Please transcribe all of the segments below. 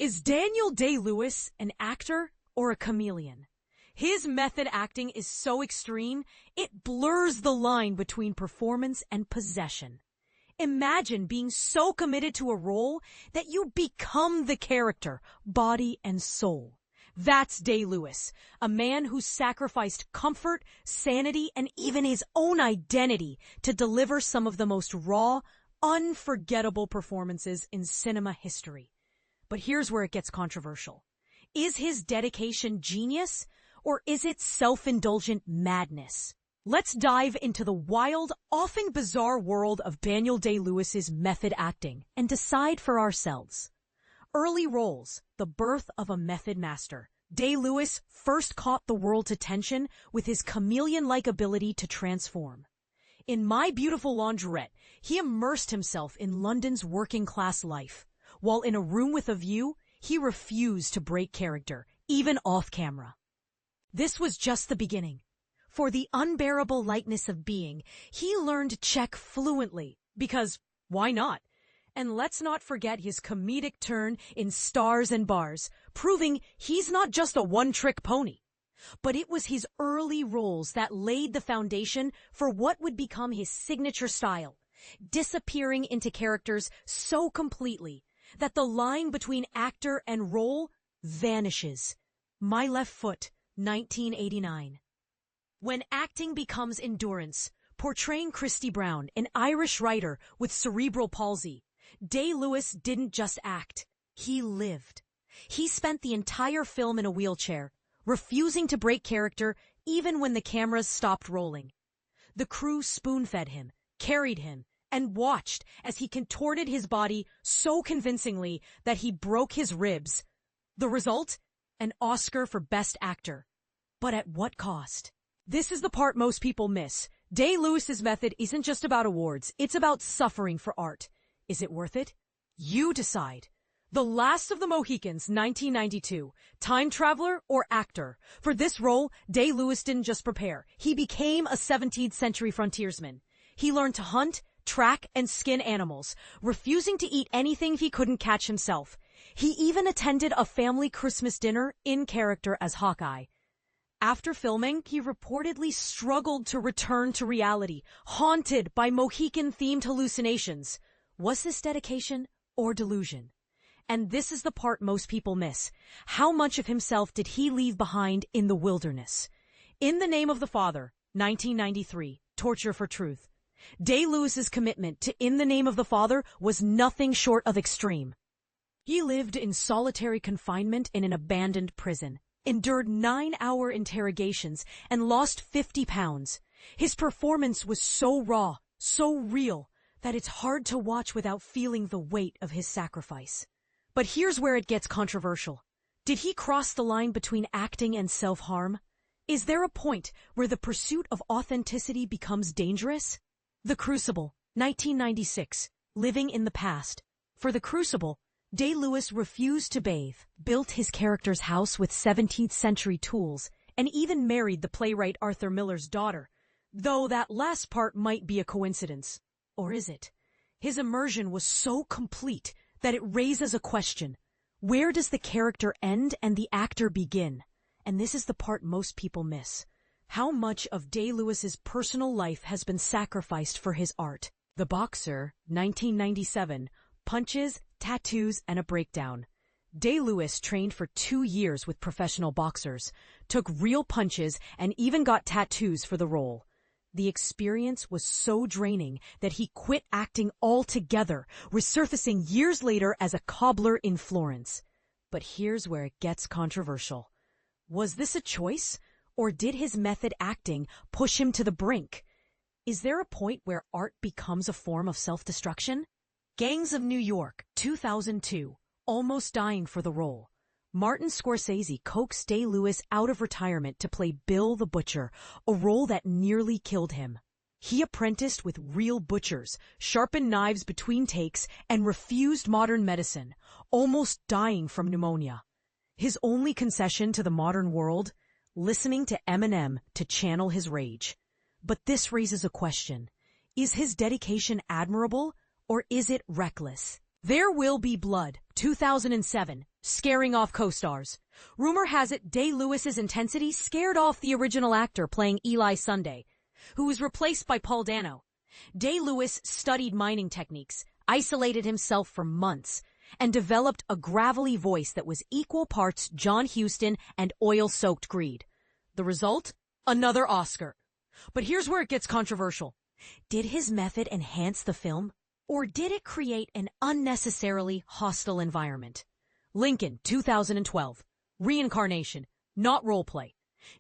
Is Daniel Day-Lewis an actor or a chameleon? His method acting is so extreme, it blurs the line between performance and possession. Imagine being so committed to a role that you become the character, body and soul. That's Day-Lewis, a man who sacrificed comfort, sanity, and even his own identity to deliver some of the most raw, unforgettable performances in cinema history. But here's where it gets controversial. Is his dedication genius, or is it self-indulgent madness? Let's dive into the wild, often bizarre world of Daniel Day-Lewis's method acting and decide for ourselves. Early roles, the birth of a method master. Day-Lewis first caught the world's attention with his chameleon-like ability to transform. In My Beautiful Laundrette, he immersed himself in London's working-class life. While in A Room with a View, he refused to break character, even off-camera. This was just the beginning. For The Unbearable Lightness of Being, he learned Czech fluently, because why not? And let's not forget his comedic turn in Stars and Bars, proving he's not just a one-trick pony. But it was his early roles that laid the foundation for what would become his signature style, disappearing into characters so completely that the line between actor and role vanishes. My Left Foot, 1989. When acting becomes endurance, portraying Christy Brown, an Irish writer with cerebral palsy, Day-Lewis didn't just act, he lived. He spent the entire film in a wheelchair, refusing to break character even when the cameras stopped rolling. The crew spoon-fed him, carried him, and watched as he contorted his body so convincingly that he broke his ribs. The result? An Oscar for Best Actor. But at what cost? This is the part most people miss. Day-Lewis's method isn't just about awards, it's about suffering for art. Is it worth it? You decide. The Last of the Mohicans, 1992. Time traveler or actor? For this role, Day-Lewis didn't just prepare. He became a 17th century frontiersman. He learned to hunt, track, and skin animals, refusing to eat anything he couldn't catch himself. He even attended a family Christmas dinner in character as Hawkeye. After filming, he reportedly struggled to return to reality, haunted by Mohican-themed hallucinations. Was this dedication or delusion? And this is the part most people miss. How much of himself did he leave behind in the wilderness? In the Name of the Father, 1993, Torture for Truth. Day-Lewis's commitment to In the Name of the Father was nothing short of extreme. He lived in solitary confinement in an abandoned prison, endured 9-hour interrogations, and lost 50 pounds. His performance was so raw, so real, that it's hard to watch without feeling the weight of his sacrifice. But here's where it gets controversial. Did he cross the line between acting and self-harm? Is there a point where the pursuit of authenticity becomes dangerous? The Crucible, 1996, Living in the Past. For The Crucible, Day-Lewis refused to bathe, built his character's house with 17th century tools, and even married the playwright Arthur Miller's daughter, though that last part might be a coincidence. Or is it? His immersion was so complete that it raises a question. Where does the character end and the actor begin? And this is the part most people miss. How much of Day-Lewis's personal life has been sacrificed for his art? The Boxer, 1997, punches, tattoos, and a breakdown. Day-Lewis trained for 2 years with professional boxers, took real punches, and even got tattoos for the role. The experience was so draining that he quit acting altogether, resurfacing years later as a cobbler in Florence. But here's where it gets controversial. Was this a choice, or did his method acting push him to the brink? Is there a point where art becomes a form of self-destruction? Gangs of New York, 2002, almost dying for the role. Martin Scorsese coaxed Day-Lewis out of retirement to play Bill the Butcher, a role that nearly killed him. He apprenticed with real butchers, sharpened knives between takes, and refused modern medicine, almost dying from pneumonia. His only concession to the modern world? Listening to Eminem to channel his rage. But this raises a question. Is his dedication admirable, or is it reckless? There Will Be Blood, 2007, scaring off co-stars. Rumor has it Day-Lewis's intensity scared off the original actor playing Eli Sunday, who was replaced by Paul Dano. Day-Lewis studied mining techniques, isolated himself for months, and developed a gravelly voice that was equal parts John Huston and oil-soaked greed. The result? Another Oscar. But here's where it gets controversial. Did his method enhance the film, or did it create an unnecessarily hostile environment? Lincoln, 2012. Reincarnation, not roleplay.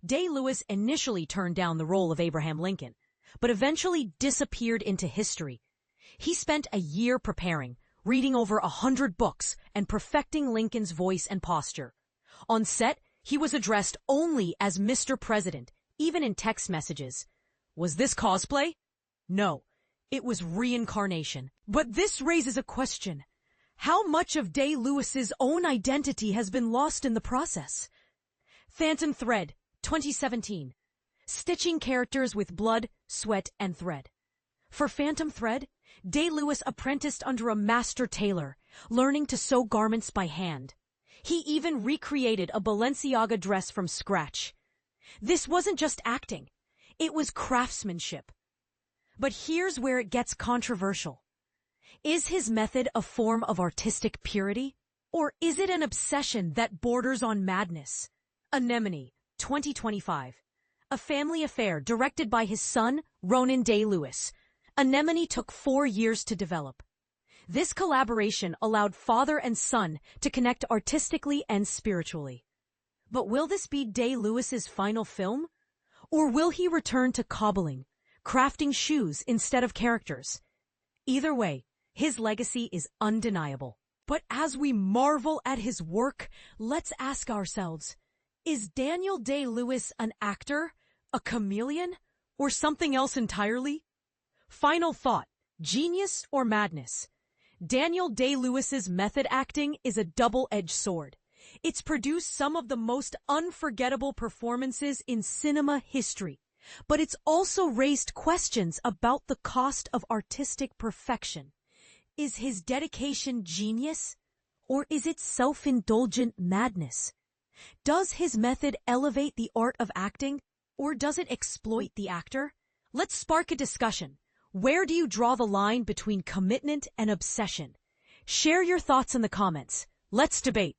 Day-Lewis initially turned down the role of Abraham Lincoln, but eventually disappeared into history. He spent a year preparing, reading over 100 books, and perfecting Lincoln's voice and posture. On set, he was addressed only as Mr. President, even in text messages. Was this cosplay? No, it was reincarnation. But this raises a question. How much of Day-Lewis's own identity has been lost in the process? Phantom Thread, 2017. Stitching characters with blood, sweat, and thread. For Phantom Thread, Day-Lewis apprenticed under a master tailor, learning to sew garments by hand. He even recreated a Balenciaga dress from scratch. This wasn't just acting. It was craftsmanship. But here's where it gets controversial. Is his method a form of artistic purity? Or is it an obsession that borders on madness? Anemone, 2025. A family affair directed by his son, Ronan Day-Lewis. Anemone took 4 years to develop. This collaboration allowed father and son to connect artistically and spiritually. But will this be Day-Lewis's final film? Or will he return to cobbling, crafting shoes instead of characters? Either way, his legacy is undeniable. But as we marvel at his work, let's ask ourselves, is Daniel Day-Lewis an actor, a chameleon, or something else entirely? Final thought, genius or madness? Daniel Day-Lewis's method acting is a double-edged sword. It's produced some of the most unforgettable performances in cinema history, but it's also raised questions about the cost of artistic perfection. Is his dedication genius, or is it self-indulgent madness? Does his method elevate the art of acting, or does it exploit the actor? Let's spark a discussion. Where do you draw the line between commitment and obsession? Share your thoughts in the comments. Let's debate.